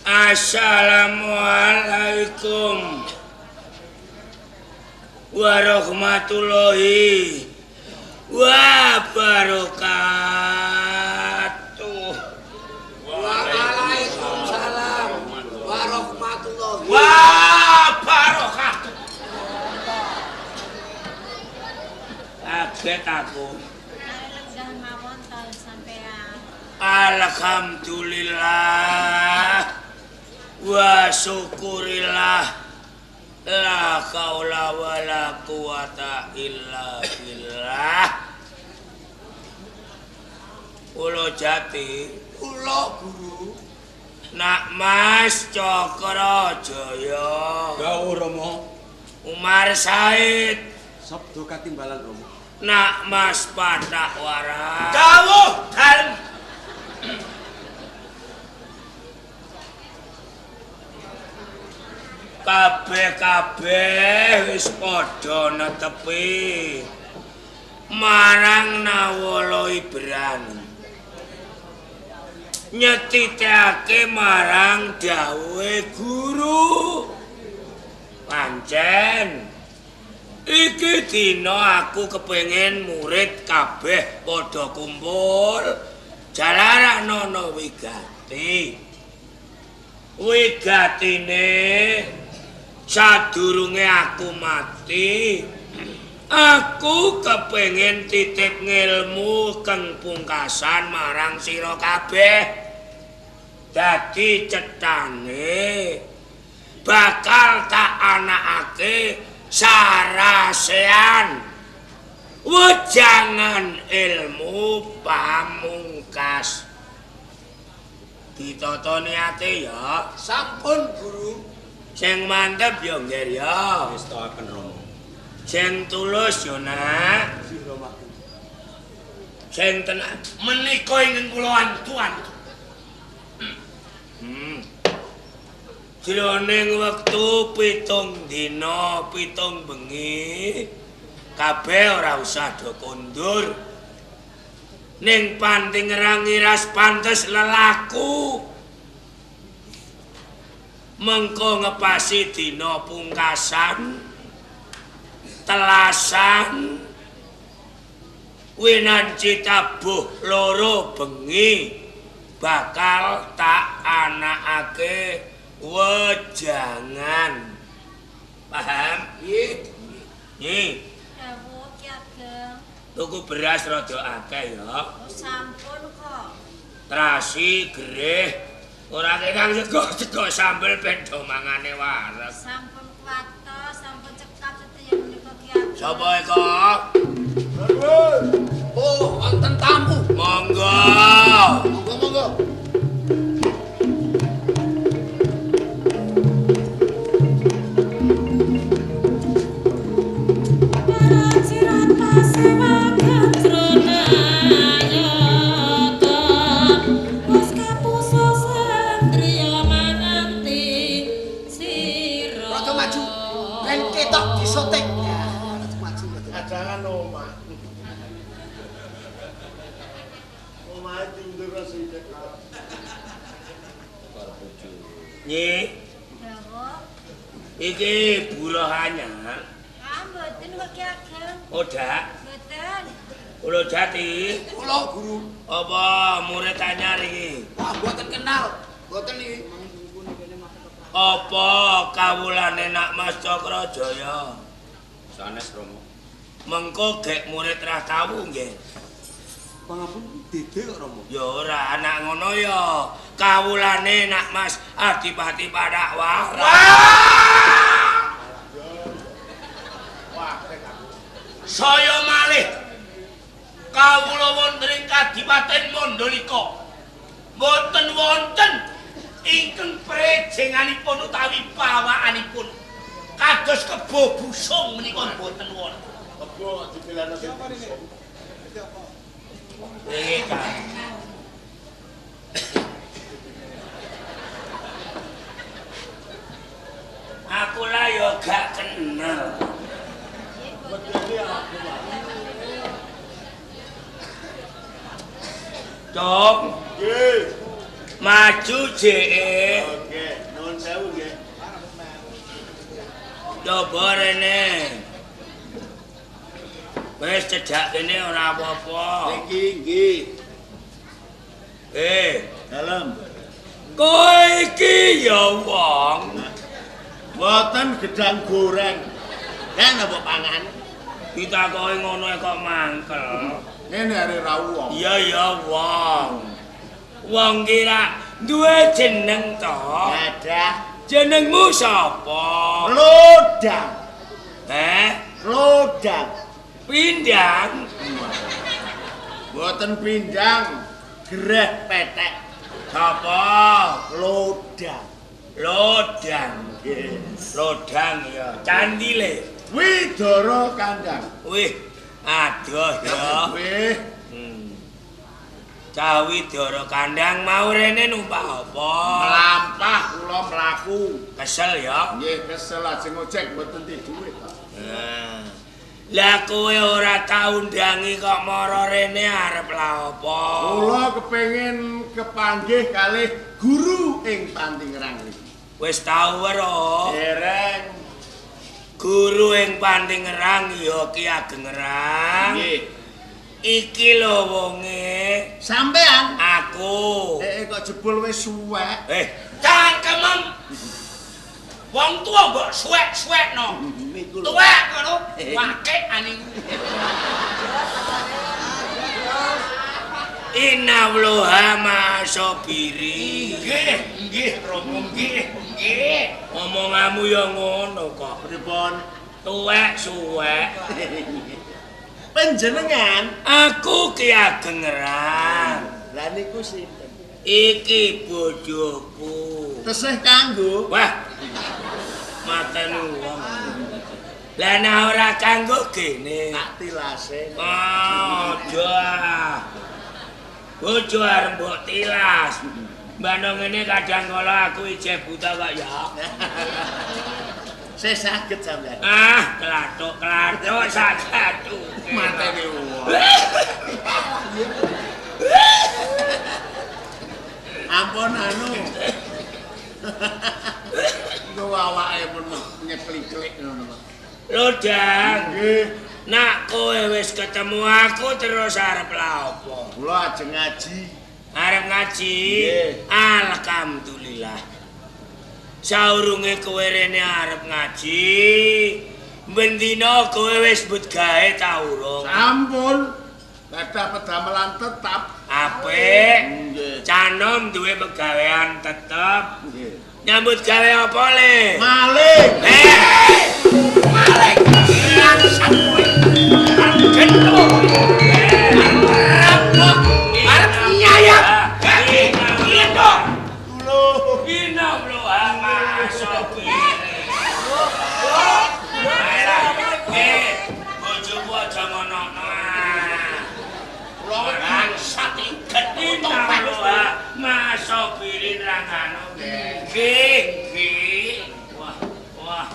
Assalamualaikum warahmatullahi wabarakatuh. Waalaikumsalam warahmatullahi wabarakatuh. Kaget aku. Alhamdulillah wa syukurillah la haula wala quwata illa billah. Ulo Jati, kula Guru. Nak Mas Cakrajaya. Dawuh Rama. Umar Said. Sabda katimbalan Rama. Nak Mas Patak Waras. Dawuh dalem. Kabeh wis padha netepi marang Nawala Ibran, nyetitake marang dawuhe guru. Pancen iki dina aku kepengin murid kabeh padha kumpul jalaran ana wigati. Wigatine sadurunge aku mati, aku kepengin titip ngilmu kang pungkasan marang sira kabeh. Dadi cetane bakal tak anakake sarasean wejangan ilmu pamungkas. Ditata niate ya. Sampun Guru. Sing mantep ya nggih ya. Wis takaken Rama. Sing tulus yo nak. Sing tenan menika ingkang kula antuan. Jroning wektu 7 dina 7 bengi kabeh ora usah do kondur. Ning panting rangiras pantes lelaku. Mengko ngepasi dina pungkasan telasan winanci tabuh loro bengi bakal tak anakake wejangan. Paham? Nggih. Nggih. Dawuh Ki Ageng. Tuku beras rada akeh ya. Oh, sampun kok. Trasi gereh ora kekang sego sambel ben do mangane waras. Sampun kuwatos, sampun cekap sedaya menika Ki Ageng. Sapa eko? Oh, wonten tamu. Monggo. Monggo. Nggih. Dawuh. Iki buruhannya. Ah, mboten kok Ki Ageng. Odak. Mboten. Ulo Jati. Kula Guru. Apa murid anyar iki? Wah, mboten kenal. Mboten iki. Apa kawulane Nak Mas Cakrajaya? Sanes Rama. Mengko gek murid rah tawu nggih. Pangapun dede kok Rama. Ya ora anak ngono ya. Kawulane Nak Mas Adipati Padak Waras. Saya malih kawula wonten ing Kadipaten Mandalika. Mboten wonten ingkang prejenganipun utawi pawakanipun kados kebo busung menika mboten wonten. Kebo dipilihno siapa rene? Nggih, Kang. Aku lah yo gak kenal. Cok. Nggih. Maju jek. Oke, nuwun sewu nggih. Coba rene. Wis cedhak kene ora apa-apa. Iki nggih. Dalem. Kowe iki ya wong. Mboten gedang goreng. Nek napa pangan? Ditakoki ngono kok mangkel. Ngene are rawuh wong. Iya ya wong. Wong kira duwe jeneng to. Ada Jenengmu sapa? lodang. Lodang. Pindang. Mboten pindang, greh petek. Sapa? Lodang. Lodang. Nggih. Lodang ya. Candile. Widara kandang. Wih, adoh ya. Wih, Cah Widara kandang mau rene numpak apa? melampah kula mlaku. Kesel ya. Nggih, kesel ajeng ojek mboten di dhuwit. Nah. Lah kowe ora tau ndangi kok mara rene arep la apa? Kula kepengin kepanggih kalih guru ing Pantingerang niki. Wis tau weruh. Dereng. Guru ing Pantingerang ya Ki Ageng Ngerang. Nggih. Iki lho wonge. Sampean Aku. kok jebul wis suwek. Cangkemem. Wong tua mbok suwek-suwekno. Niku lho. Tuwek ngono. Wakek aning. Inawloha masobiri. Nggih, Romo nggih. Omonganmu ya ngono kok. Pripun? Tuwek suwek. Panjenengan Aku Ki Ageng Ngerang. lah niku sinten? Iki bojoku. Tesih kanggo Wah. Matenu wong. Lah nek ora kanggo kene. tak tilase. Aja. Bojo arep mbok tilas. Mbano ngene kadang kala aku ijeh buta kok ya. Saya saged sampean. Ah, kelathuk sakatu. Matene wong. Ampun anu. Iku awake pun nyeklik-klik ngono. Lodang. Nggih, Nak kowe wis ketemu aku terus arep la apa? kula ajeng ngaji. Arep ngaji. Nggih. Alhamdulillah. Saurunge kowe rene arep ngaji, bendina kowe wis but gawe ta urung? Sampun. Kadah pedamelan tetap. Apik. Nggih. Canom duwe pegawean tetep. Nggih. Nyambut gawe apa le? Maling. Maling. Langsung kowe. Arep gento. Arep nyayang. Iya dong. Ina bro ama sopi. Bojoku aja ngono. Orang sati gedhe masuk pirin rangano nggih. Wah.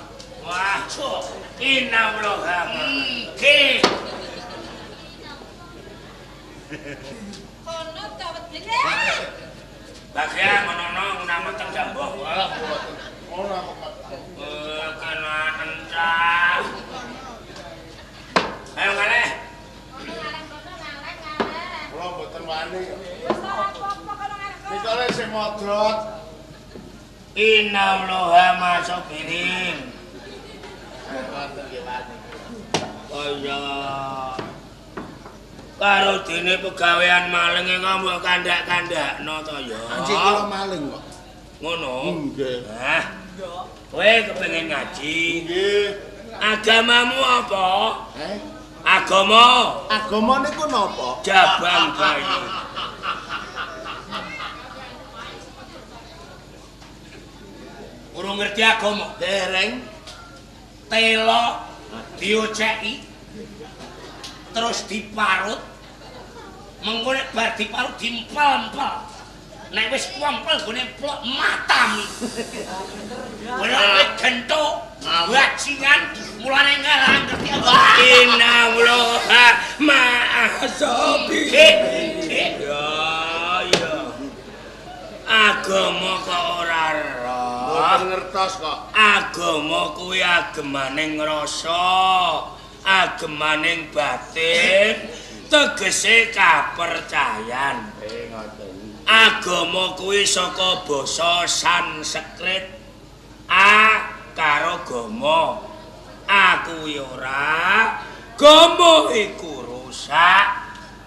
Inna Allahumma. Nggih. Kono dawet dene. Bagya ngono nama terjambuh. Ora kok. Kena encah. Ayo kaleh. Kula mboten wani. Wis apa-apa kono ngarep. Mikale sing modrot. Inna Allahumma sopirin. Mboten nggih wani. Kaya karo dene pegawean maling kok mbok kandak-kandakno to ya. Anjing kula maling kok. Ngono. Nggih. Hah? Kowe kepengin ngaji. Nggih. Agamamu apa? Eh, Agama agama niku napa? jabang bayi. Urung ngerti agama. Dereng. Telo dioceki terus diparut. Mengko nek bar diparut diempel-empel. Nek wis kumpel gone plok matami. Ora gentuk, bajingan mulane ngalah ngerti apa? Inna Allaha ma'asabi. Ya. Agama kok ora roh. Mboten ngertos kok. Agama kuwi agemaning rasa, agemaning batin, tegese kapercayan. Ngoten. Agama kuwi saka basa Sanskrit. A karo gama. Aku kuwi ora, gama iku rusak.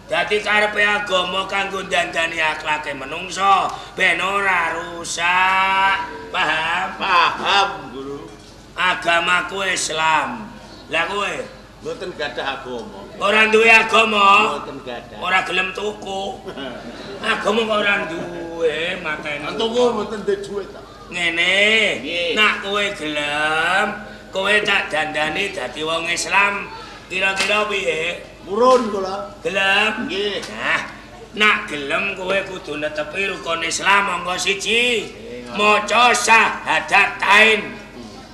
Dadi karepe agama kanggo ndandani akhlake menungso ben ora rusak. Paham? Paham, Guru. Agamaku Islam. Lah kowe Mboten gadah agama. ora duwe agama, Mboten gadah. ora gelem tuku. Agama kok ora duwe, mateni. Antuku mboten ndek dhuwit ta. Ngene, Nggih. nak kowe gelem, kowe tak dandani dadi wong Islam. Kira-kira piye? Purun kula. Gelem? Nggih. Nah, nak gelem kowe kudu netepi rukun Islam monggo siji. Maca syahadatain.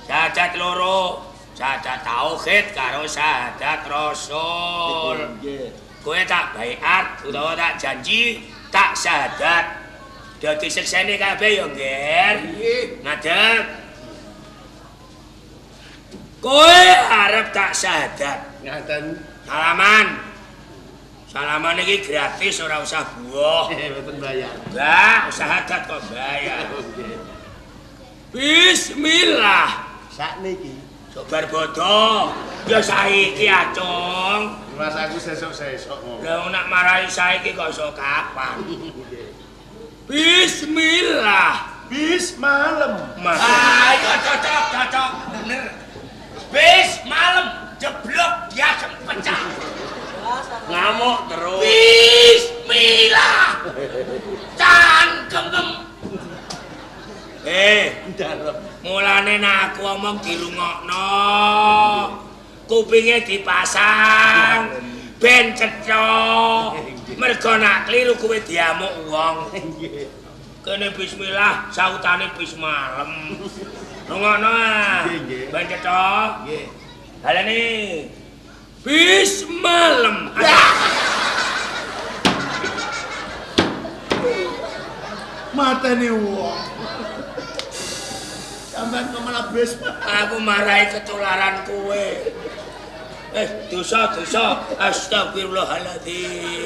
Syahadat loro, syahadat tauhid karo syahadat rasul. Nggih. Kowe tak baiat utawa tak janji tak syahadat. Dadi seksene kabeh ya, Ngger. Nggih. Ngadeg. Kowe arep tak syahadat. Ngaten. Salaman. Salaman iki gratis ora usah buah. Mboten bayar. Lah, syahadat kok bayar. Bismillah. Sakniki. Sobar bodoh. Ya saiki acung. Mas aku sesuk-sesuk ngono. Lah nak marahi saiki kok iso kapan? Bismillah. Bis malam. Ayo cocok. Bener. Bis malam jeblok ya pecah. Ngamuk terus. Bismillah. Cangkem. Dalem. Mulane nek aku omong dirungokno. Kupinge dipasang. Ben cetha. Mergo nak kliru kowe diamuk wong. Nggih. Kene bismillah, sautane bis malam. Rungokno ah. Nggih. Ben cetha. Nggih. Baleni. Bis malam. Matane wong. Sampeyan kok malah bis. Aku marahi ketularan kowe. Dosa. Astagfirullahaladzim.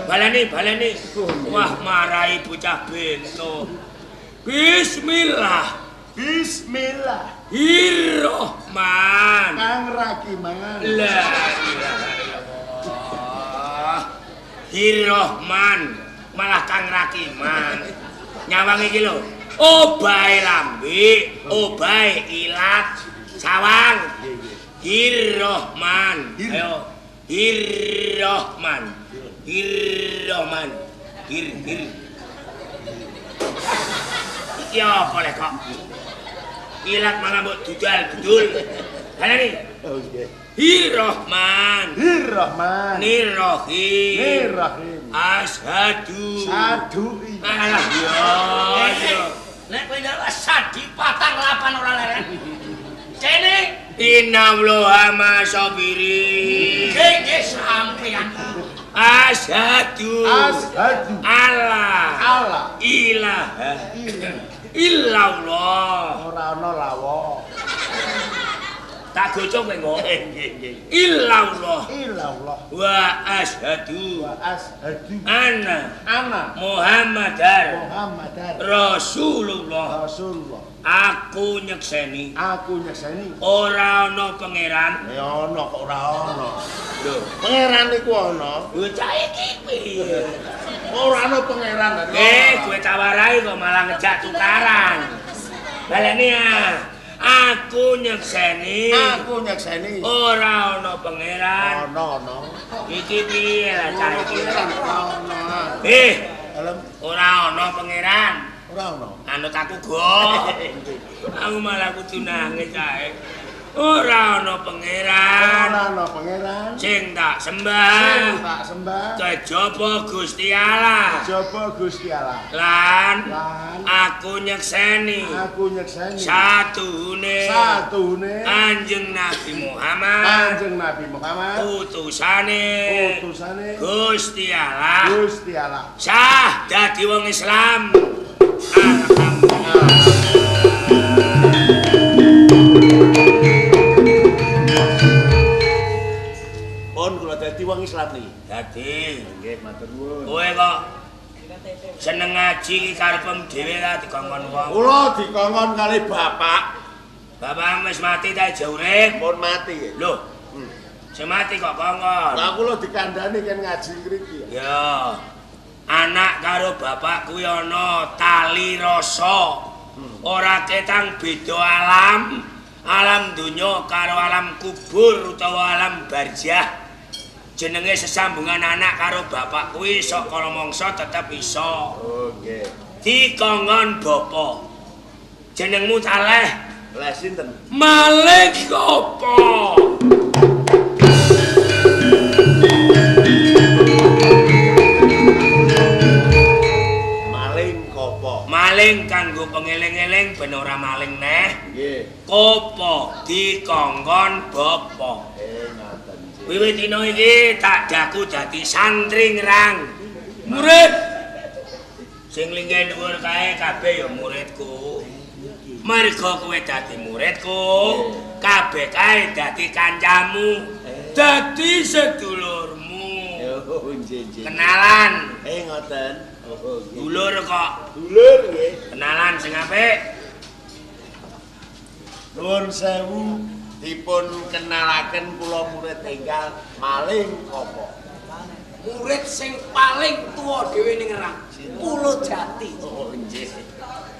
Baleni. Wah, marahi bocah bento. Bismillah. Bismillahirrahman. Kang Rakiman. La ilaha illallah. Hirrahman. Malah Kang Rakiman. Nyawang iki lho. Obahe lambe, obahe ilat, sawang. Hirrahman. Ayo. Hirrahman. Hir. Iki apa lek kok? Ilat malah mbok dudal bedul. Halani. Oh nggih. Hirrahman. Nirrahim. Nirrahim. Asyhadu. Sadui. Alah yo. Nek kowe ndelok sadi 48 ora leren. Kene Innallaha masabirin. nggih sampeyan. Asyhadu. Allah. Ilaha illallah. Ora ana lawa. Tak gocok kowe engko. Nggih. Illallah Ilallah. wa asyhadu Wa ashhadu anna anna Muhammadar Muhammadar Rasulullah. Rasulullah. Aku nyekseni Aku nyekseni. ora ana pangeran. Ya ana kok ora ana. Lho, Pangeran iku ana. bocah iki piye? Ora ana pangeran. Kowe tawarai kok malah ngejak tukaran. Baleni ah. Aku nyekseni Aku nyekseni. ora ana pangeran. Ana. Iki piye lah cah iki? Ana. Dalam Ora ana pangeran. ora ana. Anut aku go. Aku malah kudu nangis ae. Ora ana pangeran. Ora ana pangeran. Sing tak sembah. Tak sembah. Kejaba Gusti Allah. Jaba Gusti Allah. Lan Lan aku nyekseni aku nyekseni satune Kanjeng Nabi Muhammad. Kanjeng Nabi Muhammad. Utusane Gusti Gusti Allah. Allah. Sah dadi wong Islam. Alhamdulillah. Pun kula dadi wong Islam niki. Dadi Nggih, matur nuwun. kowe kok seneng ngaji iki karepem dhewe ta dikongkon wong. Kula dikongkon kali bapak. Bapak wis mati ta jaure? Pun mati. Loh. Sing mati kok kongkon. Lah kula dikandani kan ngaji ngriki. Ya. Anak karo bapak kuwi ana tali rasa. Ora ketang beda alam. Alam donya karo alam kubur utawa alam barzah. Jenenge sesambungan anak karo bapak kuwi saka mangsa tetep iso. Oh, nggih. Dikongkon bapa. Jenengmu Saleh. Lah sinten? Malik apa? Maling kopo. Maling kanggo pengeling-eling ben ora maling neh. Nggih. Kopo dikongkon bapa. Ngoten. Wiwit dina iki tak daku dadi santri ngrang. Murid. Sing linggih dhuwur kae kabeh ya muridku. Marga kowe dadi muridku, kabeh kae dadi kancamu, dadi sedulurmu. Oh, nggih. Kenalan. Ngoten. Oh, nggih. Dulur kok. Dulur nggih. Kenalan sing apik. Nuwun sewu dipun kenalaken kula murid enggal Maling kopo. Murid sing paling tuwa dhewe ning Ngerang. Pulo Jati. Oh, nggih.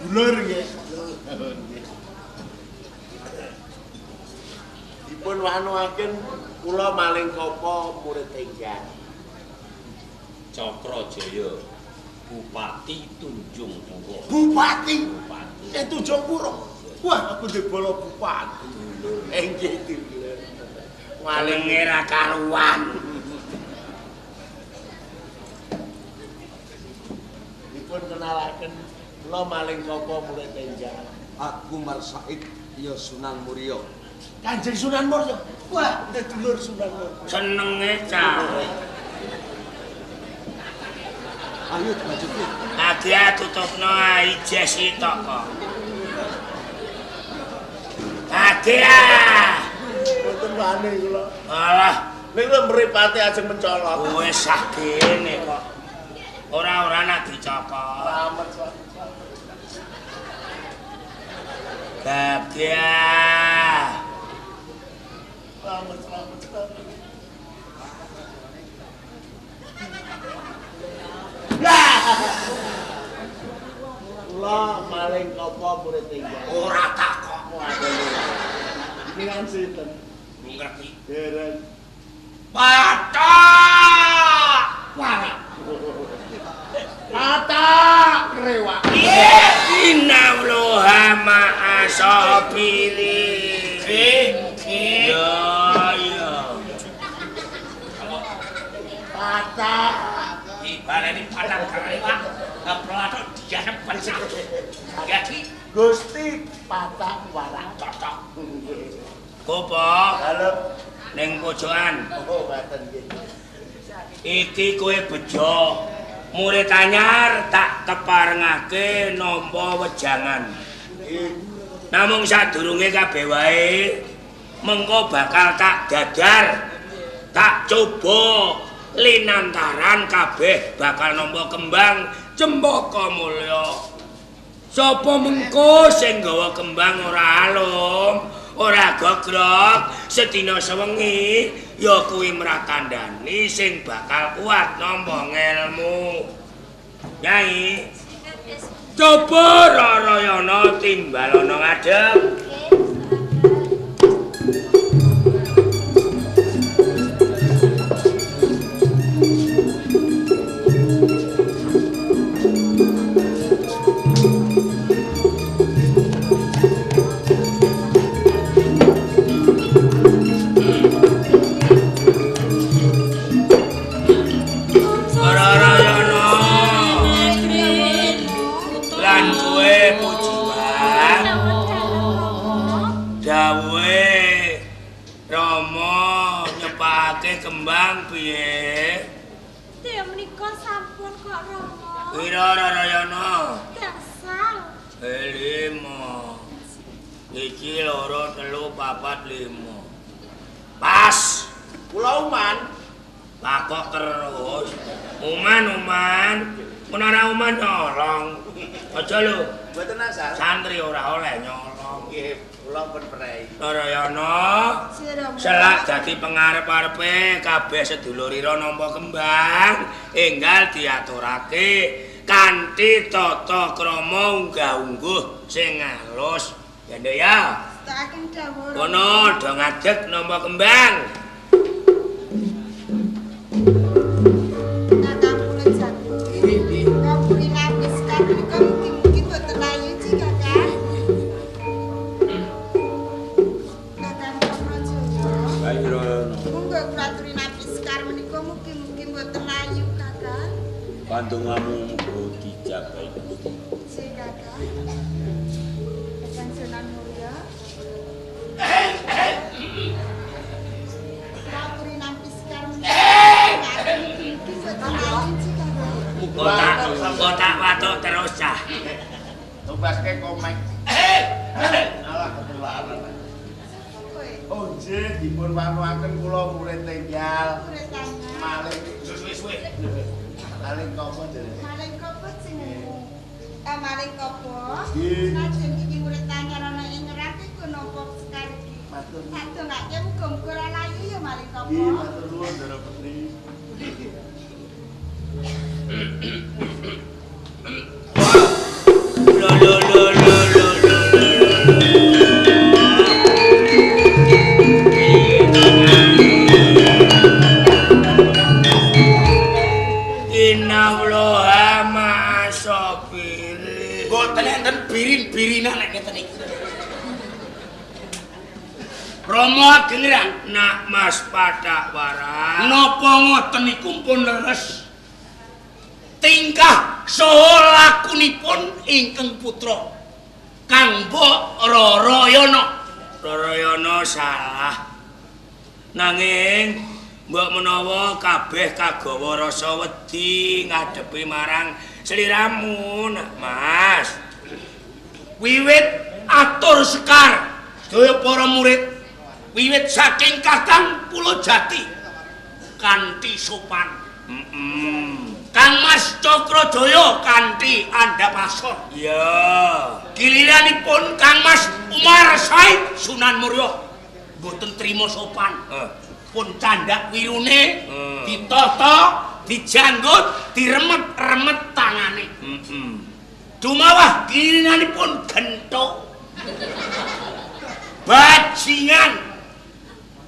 Dulur nggih. Dipun wanuaken kula Maling kopo murid enggal. Cakrajaya Bupati Tunjung Pura. Bupati. Tunjung Pura. Wah, aku ndek bola bupati. Nggih, dulur. Maling ora karuan. Dipun kenalaken kula Maling kopo murid enggal. Aku Mar Said ya Sunan Muria. Kanjeng Sunan Muria. Wah, dulur Sunan Muria. Senenge cah. Ayo bajuku. Adia tutupno ijes tok kok. Adia. Mboten wani kula. Alah, Niku mripate ajeng mencolot. wis sah kene kok. Ora nak dicokot. Selamat. Adia. Selamat. Kula Maling kopo murid enggal. Ora takok. Ini kan sinten? Ngerti. Dereng. Patok. Warak. Kata krewak. Innallaha ma'as-sabirin. Ya. Kata Ibarane padang krewak, pelatuk diane pencak. Jadi Gusti Patak Warak. cocok. Kopo Dalem. ning pojokan. Oh, mboten nggih. Iki kowe bejo. Murid anyar tak keparengake nampa wejangan. Namung sadurunge kabeh wae mengko bakal tak dadar. Tak coba linantaran kabeh bakal nampa kembang cempaka mulya. Sapa mengko sing gawa kembang ora alum, ora gogrok, sedina sewengi ya kuwi mratandani sing bakal kuat nampa ngelmu. Nyai, coba rarayana timbalana ngadeg. Kembang piye? Dia menika sampun kok Rama. Pira Rarayana? Gangsal. 5. Iki 2, 3, 4, 5. Pas. Kula uman. Takok terus. Uman. Menara uman nyolong. Aja lho. Mboten asal. Santri ora oleh nyolong. Nggih, kula pun prei. Narayana. Sira. Selak dadi pengarep-arepe kabeh sedulurira nampa kembang enggal diaturake kanthi tata krama unggah-ungguh sing alus. Ya Nduk ya. Saking dawuh. Kono do ngadeg nampa kembang. Kakang kula jatuh. Kampuri lapis kan menika mungkin boten layu sih Kakang. Kakang Prajoyo. Ayo Rono. Monggo kula aturi lapis kar menika mungkin boten layu Kakang. Pandongamu muga dijabahi. Si Kakang. Kakang Sunan Mulya. Kula aturi lapis kar menika mungkin boten layu sih Kakang. Kotak watuk terus cah. Tubaske komeng. Alah ketularan. Kowe Oh nggih, dipun panuaken kula murid tenggal. urip tangan. Maling Suwe-suwe. maling kopo jare. Maling kopo jenengmu? Maling kopo? Nggih. Senajan iki urip tangan ana ing nyerat iku napa sekar iki? Matur. Sadongake muga-muga ora layu ya maling kopo. Nggih, matur nuwun Ndara Putri. Innallaha ma'as-sabirin. Mboten enten birin-birinan nek ngeten iki. Rama ageng Nak Mas Padak Wara. napa ngoten niku pun leres. Tingkah saha lakunipun ingkang putra Kang Mbok Rarayana. Rarayana salah. Nanging mbok menawa kabeh kagawa rasa wedi ngadepi marang sliramu, Nak Mas. Wiwit atur sekar sedaya para murid wiwit saking Kakang Pulojati kanthi sopan. Kang Mas Cakradaya kanthi andhapasor. Ya. Giliranipun Kang Mas Umar Said Sunan Mulya mboten trima sopan. Pun candak wirune ditata, dijanggut, diremet-remet tangane. Dumawah giliranipun genthuk. Bajingan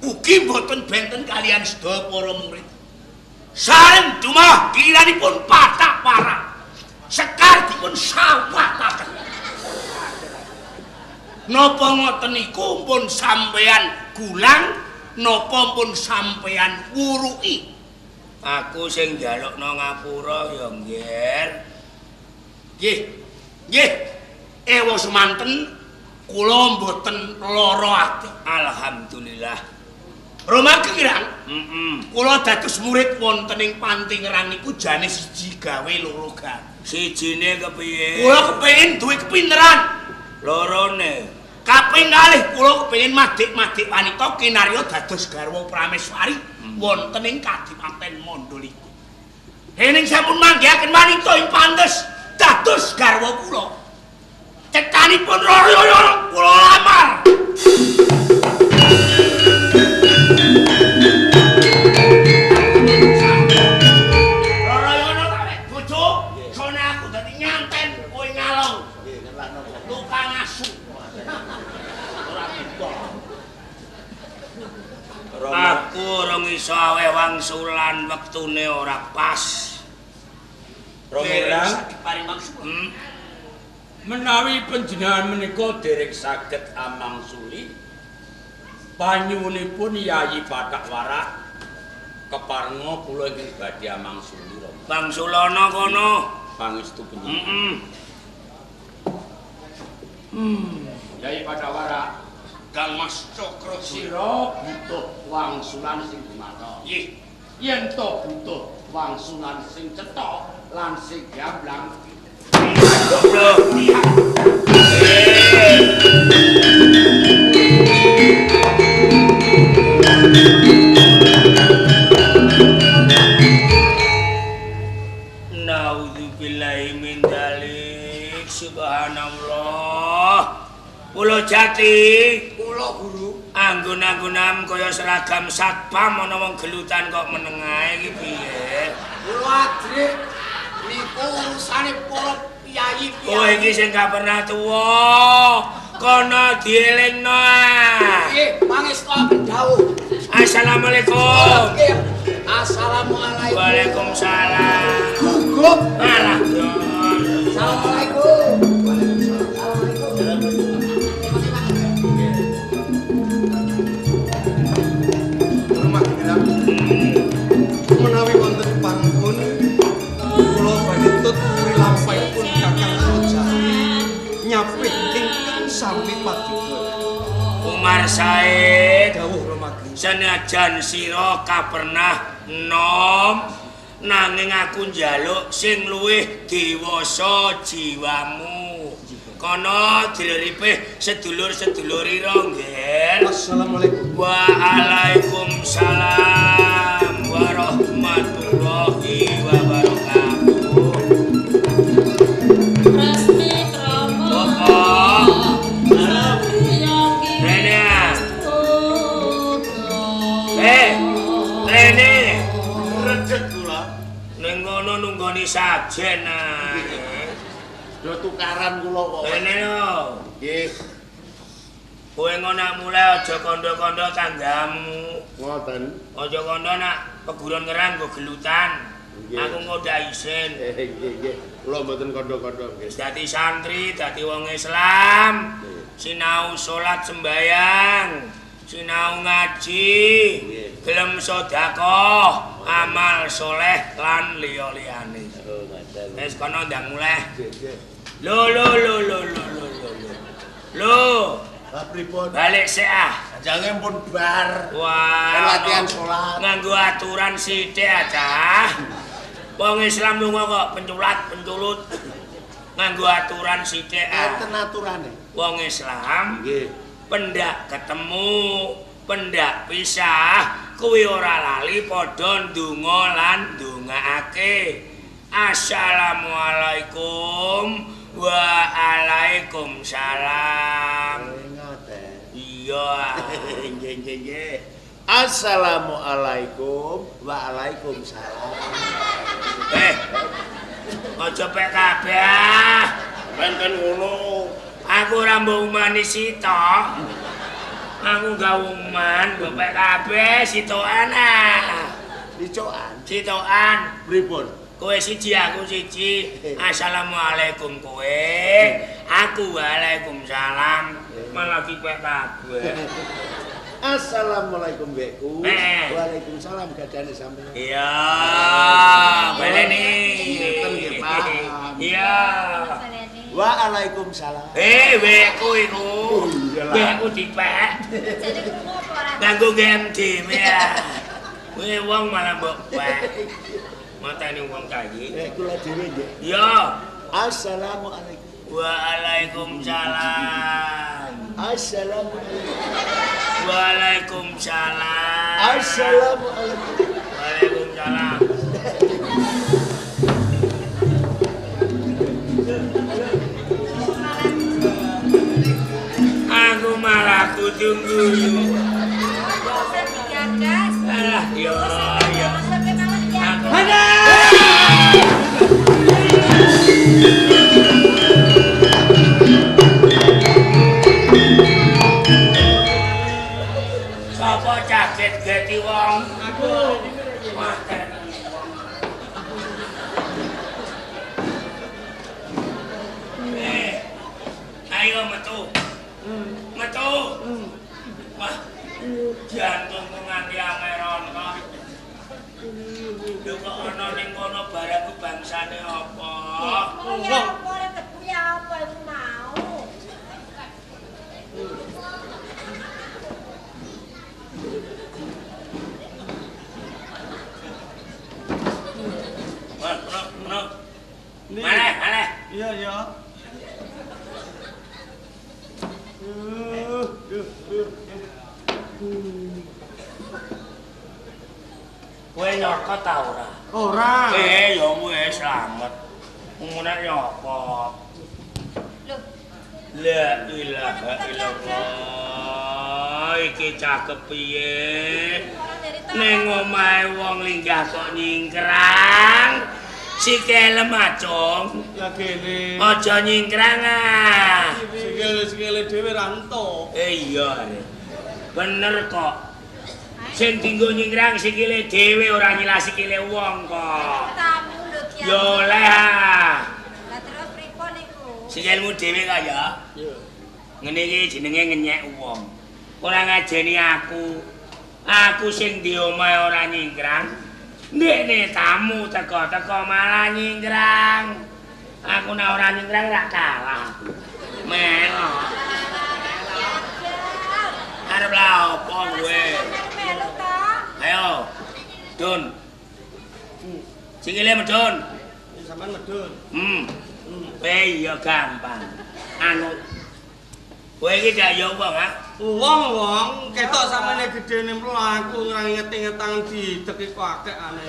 ugi mboten benten kalian sedaya para murid. Sareng dumawah giliranipun patak para. Sekar dipun sawataken. Napa ngoten niku pun sampeyan gulang, napa pun sampeyan wuruki? Aku sing njalukno ngapura ya ngger. Nggih. Nggih. Ewa semanten kula mboten lara ati. Alhamdulillah. Roma kirang, Kula kula dados murid wonten ing Pantingerang niku jane siji gawe loro gawe. sijine kepiye? Kula kepengin duwe kepinteran. Lorone. Kaping kalih kula kepengin madik-madik wanita kinarya dados garwa prameswari wonten ing Kadipaten Mandalika. Ening sampun manggihaken wanita ing pantes dados garwa kula. Cekanipun Rarayana kula lamar. Rarayana kawek bojo, sone aku dadi nyanten kowe ngalong. Tukang asu. Aku urung iso awe wangsulan wektune ora pas. Romerang Paring maksud. menawi panjenengan menika derek saged amangsuli panyuwunipun Yayi Padak Wara keparenga kula ingkang badhe amangsuli Rama. Bangsulana kono. Pangestu panjenengan. Yayi Padak Wara Kang Mas Cokro Sira butuh wangsulan sing gumanto. nggih Yen to butuh wangsulan sing cetha lan sing gamblang. Naudzubillahi min dzalik. Subhanallah. Pulau Jati. Kula Guru. Anggun-anggunam kaya seragam satpam ana wong gelutan kok meneng ae iki piye? Kula ajrih niku urusane para piyayi. Kowe iki sing gak pernah tuwa. Kono dielingno. Nggih, pangestu dawuh. Assalamualaikum. Nggih. Assalamualaikum. Waalaikumsalam. Gugup. Alah, Assalamualaikum. Menawi wonten panggon kula badhe tut prilampahipun Kakang Rojali nyapih ingkang sami paduka. Umar Said. Dawuh Romagi. Senajan sira kapernah nom nanging aku njaluk sing luwih dewasa jiwamu. Kono dileripe sedulur-sedulurira nggih. Assalamualaikum. Waalaikumsalam warahmatullahi wabarakatuh. Resmi Krama. Rene. Rene. Rejet kula. Ning ngono nunggoni sajen ae. Do tukaran kula kok. Rene yo. Nggih. Kowe ngono mulai aja kandha-kandha tanggamu. Ngoten. Aja kandha nak peguron ngerang nggo gelutan. Nggih. Aku ngoda isin. Nggih, nggih. Kula mboten kandha-kandha nggih. Dadi santri, dadi wong Islam. Sinau salat sembayang, sinau ngaji, gelem sedekah, amal soleh lan liya-liyane. Oh, ngoten. Wis kono ndang mulai. Nggih, nggih. Lho. Lah pripun? Balik sik ah. Jange pun bar. Wah, Latihan salat. nganggo aturan sithik aja. Wong Islam lunga kok penculat-penculut. Nganggo aturan sithik ah. Enten aturane. Wong Islam Nggih. pendak ketemu, pendak pisah, kuwi ora lali padha ndonga lan ndongaake. Assalamualaikum waalaikumsalam. Ngoten. Iya. Nggih. Assalamualaikum. Waalaikumsalam. Aja pek kabeh ah. Penten ngono. Aku ora mbok umani sita. Aku gak uman, mbok pek kabeh sitokan ah. Dicokan. Sitokan. Pripun? Kowe siji, aku siji. Assalamualaikum kowe. Aku waalaikumsalam. Malah dipek kabeh. Assalamualaikum Bekku. Waalaikumsalam gadane sampeyan. Iya, baleni. Ngeten nggih, paham. Iya. Waalaikumsalam. Bekku iku. iyalah. Bekku dipek. Jadi krungu apa ora? Nganggo game dhewe ya. Kowe wong malah mbok pek. Matane wong kae. Kula dhewe nggih. Iya. Assalamualaikum. Waalaikumsalam. Assalamualaikum. Waalaikumsalam. Assalamualaikum. Waalaikumsalam. Aku malah kudu guyu. Alah, yo. Sapa caket geti wong? Aku. Ayo metu. Metu. Wah. Jantungku nganti ameron kok. Lho kok ana ning kono barangku bangsane apa? Ya apa ora ketu ya apa iku mau. Kowe nyokot ta ora? Ora. Ya wis slamet. Ngono nyokot. Loh, La ilaha illallah. Iki cakep piye? orang dari tengah. Ning omahe wong linggah kok nyingkrang. Sikile macung. Ya kene. Aja nyingkrang ah. Sikile dhewe ra entuk. Iya. Bener kok. Sing dinggo nyingkrang sikile dhewe ora nyilas sikile wong kok. Tamu lho Ki. Yo oleh ah. Lah terus pripun iku? Sikilmu dhewe kaya. Iya. Ngene iki jenenge ngenyek wong. Ora ngajeni aku. Aku sing di omahe ora nyingkrang. Ndekne tamu teko-teko malah nyingkrang. Aku nek ora nyingkrang ra kalah. Melok. Arep la opo kowe? Melu to. Ayo. Dun. Sikile medun. Sampeyan medun. Iya gampang. Anu. Kowe iki dak yo wong ha? Wong ketok sampeyan gedene mlaku ngrangeti-ngetang dideki kok akekane.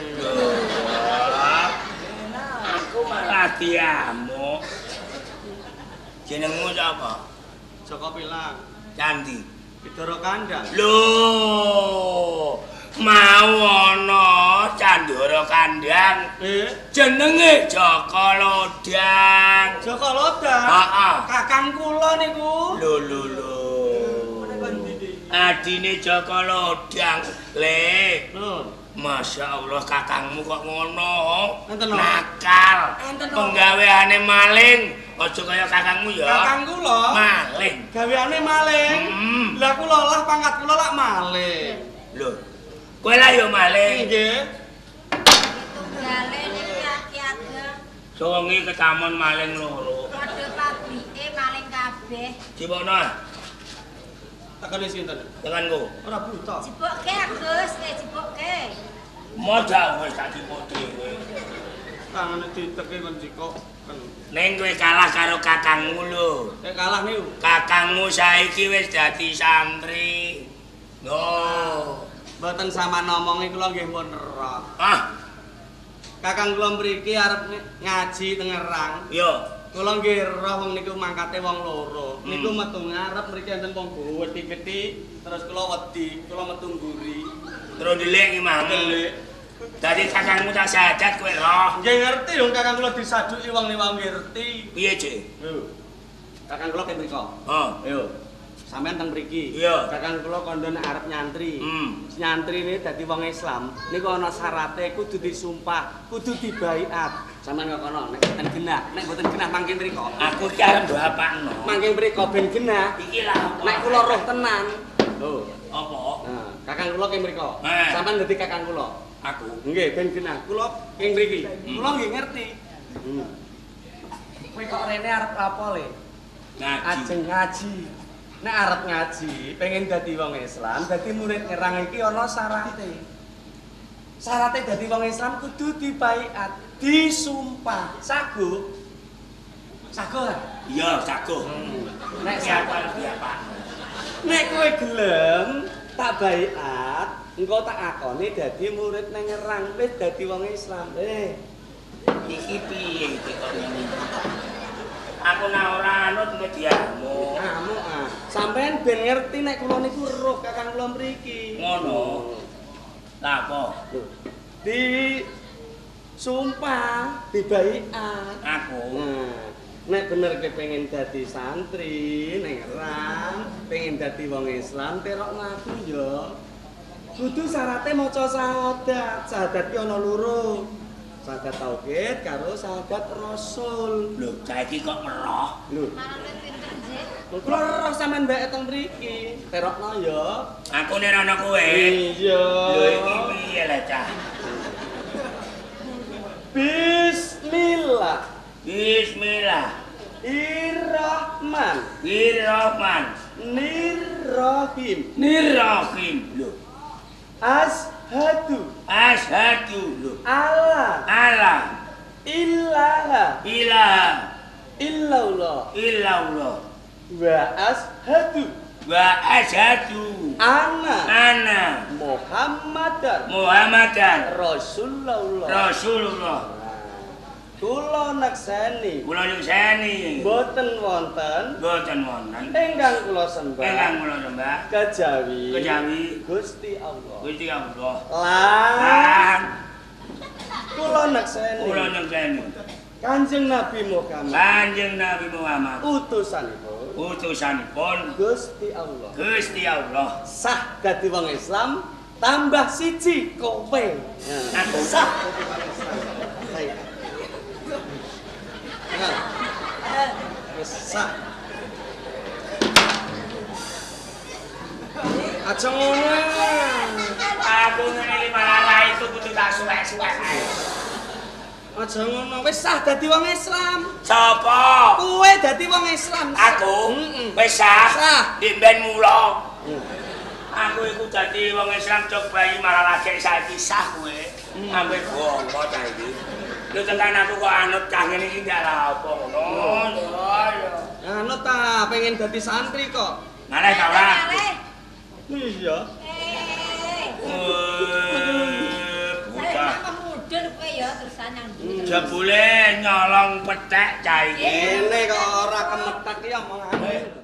Aku malah diamuk. Jenengmu sapa? Joko Pilang. Candi. Bidara Kandang. Lho, mau ana Candara Kandang. Jenenge Joko Lodang. Joko Lodang. Heeh. Kakang kula niku. Lho. Adine Joko Lodang. Le. Masya Allah kakangmu kok ngono. Nakal. Penggaweane maling. Aja kaya kakangmu ya. Kakang kula maling. Gaweane maling. Lah kula lah pangkat kula lak maling. Lho. Kowe lah ya maling. Nggih. Tunggale niki Ki Ageng. Songi ketamon maling loro. Padha pabrike maling kabeh. Cipokno. Tekane sinten? Tekanku. Ora buta. Jibokke Agus, jibokke. Modal wis tak cipok dhewe. Tangane diteke kon jikok. Ning kowe kalah karo kakangmu lho. Nek kalah niku. Kakangmu saiki wis dadi santri. No. Mboten sama nomongi kula nggih pun roh. Ah, Kakang kula mriki arep ngaji Tengerang. yo. Kula nggih roh wong niku mangkate wong loro. Niku metu ngarep mriki enten wong gedhi-gedhi, terus kula wedi, kula metu mburi. Terus delik imammu. Delik. Dadi kakangmu tak sadat kowe roh. Nggih ngerti wong kakang kula disaduki wong niku ngerti. Piye, Cik? Lho. Kakang kula kene mriko. Oh. Ayo. Sampeyan teng mriki. Iya. Kakang kula kandha nek arep nyantri. Nyantrine dadi wong Islam, niku ana syarate kudu disumpah, kudu dibaiat. Sampeyan kok kono nek mboten genah, nek mboten genah mangke mriko. Aku iki arep bapakno. Mangke mriko ben genah. Iki lah apa? Nek kula roh tenan. Lho, Apa? nah, kakang kula kene mriko. Eh. Sampeyan dadi kakang kula. Aku. Nggih, ben genah. Kula kene mriki. Kula nggih ngerti. Kowe kok rene arep apa le? Ngaji. Ajeng ngaji. Nek arep ngaji, pengen dadi wong Islam, dadi murid ngerang iki ana syarate. Syarate dadi wong Islam kudu dibaiat, disumpah. Sagu. Sagu kan? Iya, saguh. Nek Siapa apa? Nek kowe gelem tak baiat, engko tak akoni dadi murid nang ngerang, wis dadi wong Islam. Iki piye iki kok ngene? Aku nek ora anut mediamu. Anu ah, sampean ben ngerti nek kula niku roh kakang kula mriki. Ngono. Lah apa? Di sumpah, dibaiat. Aku. Nah, nek bener pengen dadi santri nang ngerang, pengen dadi wong Islam, terok ngaku ya. Kudu syaratnya maca syahadat. Syahadat ki ana loro. Syahadat tauhid karo syahadat rasul. Lho, saiki kok meroh. Lho, Marane pinter nggih. kula roh sampean mbek teng mriki. Terokno ya. Aku nek ana kowe. Iya. Lho iki piye lah, Cah? Bismillah. Bismillah. Irrahman. Irrahman. Nirrahim. Nirrahim. Lho. Ashadu Asyhadu. Lho. alla Allah ilaha ilaha illallah illallah wa ashhadu wa asyhadu anna Muhammadan Rasulullah. Kula nekseni mboten wonten ingkang kula sembah kejawi Gusti Allah. Lan kula nekseni Kanjeng Nabi Muhammad utusanipun Gusti Allah. Sah dadi wong Islam tambah siji kowe. Aku sah. Sah. Aja ngono. Aku ngene malah itu kudu tak suwek-suwek ae. Aja ngono, wis sah dadi wong Islam. Sapa? Kowe dadi wong Islam. Aku wis sah. Dimben mula. Aku iku dadi wong Islam cok bayi malah lagi saiki sah kowe. Ampe bongko ta iki. Lho tekan aku kok anut cah ngene iki ndak apa ngono. Ya. Anut ta pengen dadi santri kok. Ngaleh ta ora? Iya. Bocah. Mudun kowe ya terusan nang ndi. Jebule nyolong petek cah iki. Ngene kok ora kemetek ya omongane.